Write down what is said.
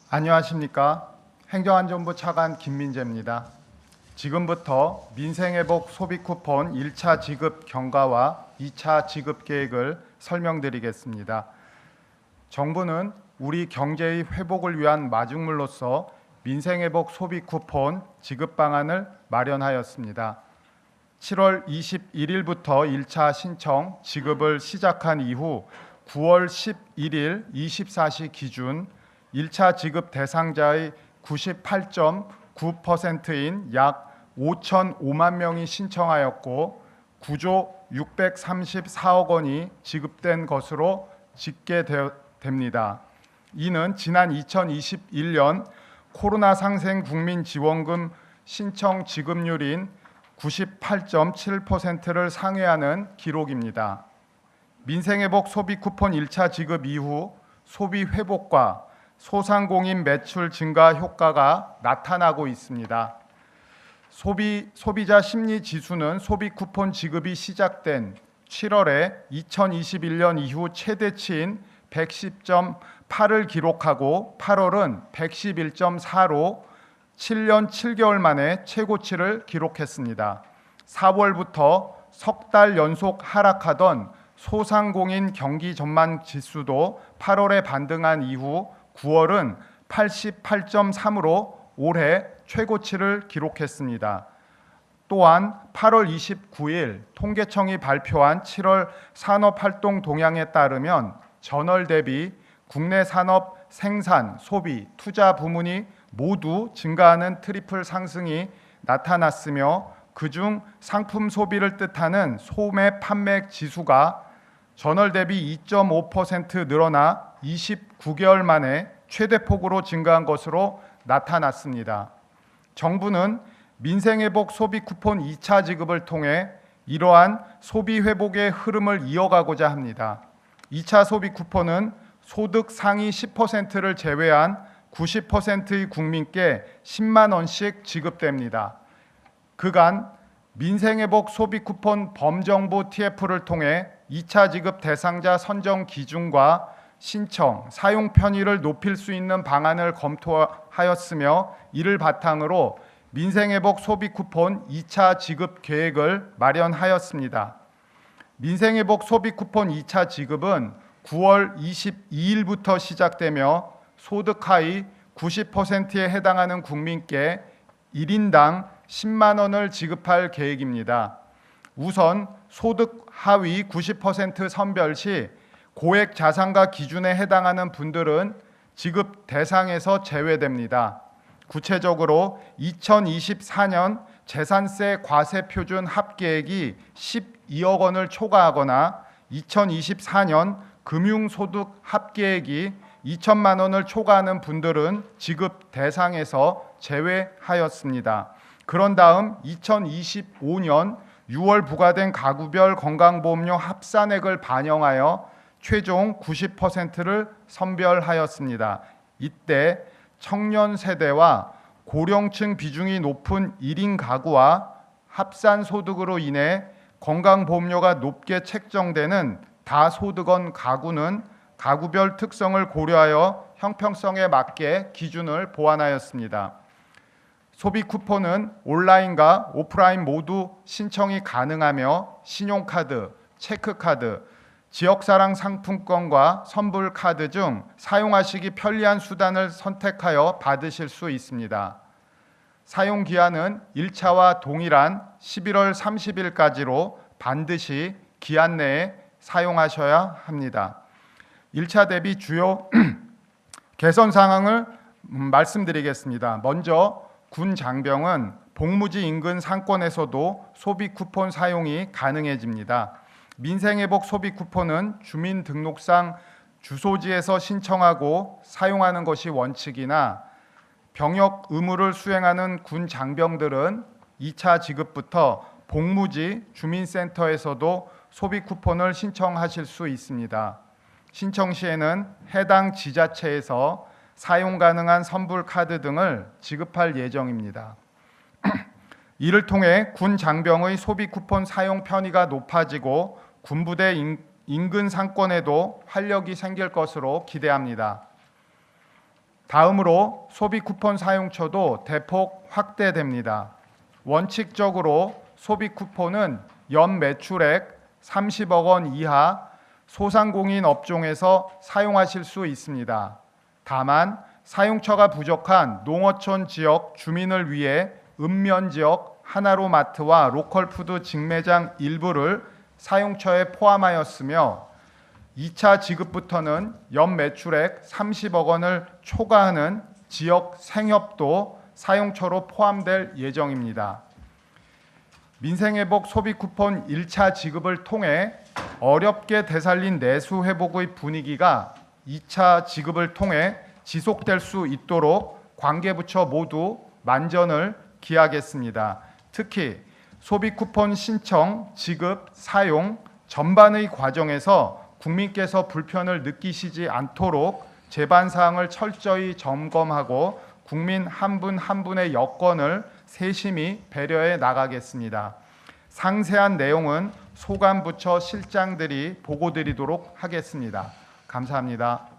안녕하십니까. 행정안전부 차관 김민재입니다. 지금부터 민생회복 소비쿠폰 1차 지급 경과와 2차 지급 계획을 설명드리겠습니다. 정부는 우리 경제의 회복을 위한 마중물로서 민생회복 소비쿠폰 지급 방안을 마련하였습니다. 7월 21일부터 1차 신청 지급을 시작한 이후 9월 11일 24시 기준 1차 지급 대상자의 98.9%인 약 5,005만 명이 신청하였고 9조 634억 원이 지급된 것으로 집계됩니다. 이는 지난 2021년 코로나 상생 국민지원금 신청 지급률인 98.7%를 상회하는 기록입니다. 민생회복 소비쿠폰 1차 지급 이후 소비 회복과 소상공인 매출 증가 효과가 나타나고 있습니다. 소비자 심리 지수는 소비쿠폰 지급이 시작된 7월에 2021년 이후 최대치인 110.8을 기록하고 8월은 111.4로 7년 7개월 만에 최고치를 기록했습니다. 4월부터 석 달 연속 하락하던 소상공인 경기 전망 지수도 8월에 반등한 이후 9월은 88.3으로 올해 최고치를 기록했습니다. 또한 8월 29일 통계청이 발표한 7월 산업활동 동향에 따르면 전월 대비 국내 산업 생산, 소비, 투자 부문이 모두 증가하는 트리플 상승이 나타났으며 그중 상품 소비를 뜻하는 소매 판매 지수가 전월 대비 2.5% 늘어나 29개월 만에 최대폭으로 증가한 것으로 나타났습니다. 정부는 민생회복 소비쿠폰 2차 지급을 통해 이러한 소비 회복의 흐름을 이어가고자 합니다. 2차 소비쿠폰은 소득 상위 10%를 제외한 90%의 국민께 10만 원씩 지급됩니다. 그간 민생회복 소비쿠폰 범정부 TF를 통해 2차 지급 대상자 선정 기준과 신청, 사용 편의를 높일 수 있는 방안을 검토하였으며 이를 바탕으로 민생회복 소비쿠폰 2차 지급 계획을 마련하였습니다. 민생회복 소비쿠폰 2차 지급은 9월 22일부터 시작되며 소득 하위 90%에 해당하는 국민께 1인당 10만 원을 지급할 계획입니다. 우선 소득 하위 90% 선별 시 고액 자산가 기준에 해당하는 분들은 지급 대상에서 제외됩니다. 구체적으로 2024년 재산세 과세 표준 합계액이 12억 원을 초과하거나 2024년 금융소득 합계액이 2천만 원을 초과하는 분들은 지급 대상에서 제외하였습니다. 그런 다음 2025년 6월 부과된 가구별 건강보험료 합산액을 반영하여 최종 90%를 선별하였습니다. 이때 청년 세대와 고령층 비중이 높은 1인 가구와 합산 소득으로 인해 건강보험료가 높게 책정되는 다소득원 가구는 가구별 특성을 고려하여 형평성에 맞게 기준을 보완하였습니다. 소비쿠폰은 온라인과 오프라인 모두 신청이 가능하며 신용카드, 체크카드, 지역사랑 상품권과 선불카드 중 사용하시기 편리한 수단을 선택하여 받으실 수 있습니다. 사용기한은 1차와 동일한 11월 30일까지로 반드시 기한 내에 사용하셔야 합니다. 1차 대비 주요 개선 사항을 말씀드리겠습니다. 먼저 군 장병은 복무지 인근 상권에서도 소비쿠폰 사용이 가능해집니다. 민생회복 소비쿠폰은 주민등록상 주소지에서 신청하고 사용하는 것이 원칙이나 병역 의무를 수행하는 군 장병들은 2차 지급부터 복무지 주민센터에서도 소비쿠폰을 신청하실 수 있습니다. 신청 시에는 해당 지자체에서 사용 가능한 선불카드 등을 지급할 예정입니다. 이를 통해 군 장병의 소비쿠폰 사용 편의가 높아지고 군부대 인, 인근 상권에도 활력이 생길 것으로 기대합니다. 다음으로 소비 쿠폰 사용처도 대폭 확대됩니다. 원칙적으로 소비 쿠폰은 연 매출액 30억 원 이하 소상공인 업종에서 사용하실 수 있습니다. 다만 사용처가 부족한 농어촌 지역 주민을 위해 읍면 지역 하나로마트와 로컬푸드 직매장 일부를 사용처에 포함하였으며 2차 지급부터는 연 매출액 30억 원을 초과하는 지역 생협도 사용처로 포함될 예정입니다. 민생회복 소비 쿠폰 1차 지급을 통해 어렵게 되살린 내수 회복의 분위기가 2차 지급을 통해 지속될 수 있도록 관계부처 모두 만전을 기하겠습니다. 특히 소비 쿠폰 신청, 지급, 사용 전반의 과정에서 국민께서 불편을 느끼시지 않도록 제반 사항을 철저히 점검하고 국민 한 분 한 분의 여건을 세심히 배려해 나가겠습니다. 상세한 내용은 소관부처 실장들이 보고드리도록 하겠습니다. 감사합니다.